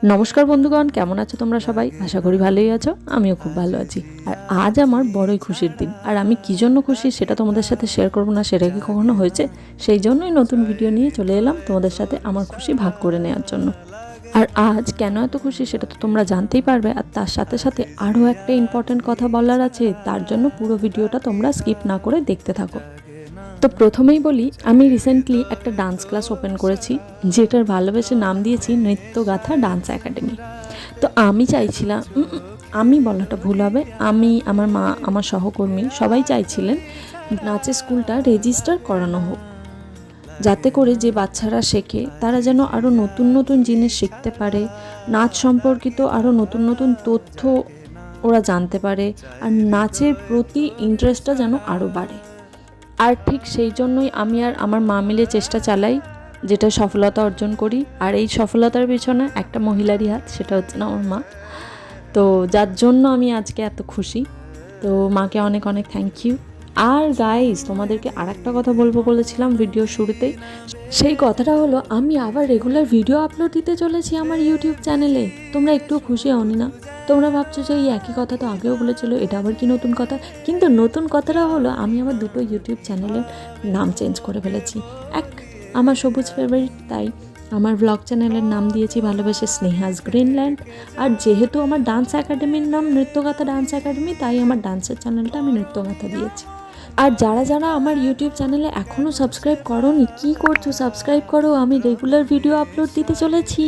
নমস্কার বন্ধুগণ, কেমন আছো তোমরা সবাই? আশা করি ভালোই আছো। আমিও খুব ভালো আছি। আর আজ আমার বড়ই খুশির দিন। আর আমি কী জন্য খুশি সেটা তোমাদের সাথে শেয়ার করবো না, সেটা কি কখনো হয়েছে? সেই জন্যই নতুন ভিডিও নিয়ে চলে এলাম তোমাদের সাথে আমার খুশি ভাগ করে নেওয়ার জন্য। আর আজ কেন এত খুশি সেটা তো তোমরা জানতেই পারবে। আর তার সাথে সাথে আরও একটা ইম্পর্ট্যান্ট কথা বলার আছে, তার জন্য পুরো ভিডিওটা তোমরা স্কিপ না করে দেখতে থাকো। তো প্রথমেই বলি, আমি রিসেন্টলি একটা ডান্স ক্লাস ওপেন করেছি, যেটার ভালোবেসে নাম দিয়েছি নৃত্যগাথা ডান্স একাডেমি। তো আমি চাইছিলাম, আমি বলাটা ভুল হবে, আমি, আমার মা, আমার সহকর্মী সবাই চাইছিলেন নাচের স্কুলটা রেজিস্টার করানো হোক, যাতে করে যে বাচ্চারা শেখে তারা যেন আরও নতুন নতুন জিনিস শিখতে পারে, নাচ সম্পর্কিত আরও নতুন নতুন তথ্য ওরা জানতে পারে, আর নাচের প্রতি ইন্টারেস্টটা যেন আরও বাড়ে। আর ঠিক সেই জন্যই আমি আর আমার মা মিলে চেষ্টা চালাই, যেটা সফলতা অর্জন করি। আর এই সফলতার পেছনে একটা মহিলারই হাত, সেটা হচ্ছে না আমার মা। তো যার জন্য আমি আজকে এত খুশি। তো মাকে অনেক অনেক থ্যাংক ইউ। আর গাইস, তোমাদেরকে আর একটা কথা বলবো বলেছিলাম ভিডিও শুরুতেই, সেই কথাটা হলো আমি আবার রেগুলার ভিডিও আপলোড দিতে চলেছি আমার ইউটিউব চ্যানেলে। তোমরা একটু খুশি হওনি না? তোমরা ভাবছো যে এই একই কথা তো আগেও বলেছিল, এটা আবার কি নতুন কথা? কিন্তু নতুন কথাটা হলো আমি আমার দুটো ইউটিউব চ্যানেলের নাম চেঞ্জ করে ফেলেছি। এক, আমার সবুজ ফেভারিট, তাই আমার ব্লগ চ্যানেলের নাম দিয়েছি ভালোবেসে স্নেহাস গ্রিনল্যান্ড। আর যেহেতু আমার ডান্স একাডেমির নাম নৃত্যগাথা ডান্স একাডেমি, তাই আমার ডান্সের চ্যানেলটা আমি নৃত্যগাথা দিয়েছি। আর যারা যারা আমার ইউটিউব চ্যানেলে এখনও সাবস্ক্রাইব করোনি, কী করছো? সাবস্ক্রাইব করো, আমি রেগুলার ভিডিও আপলোড দিতে চলেছি।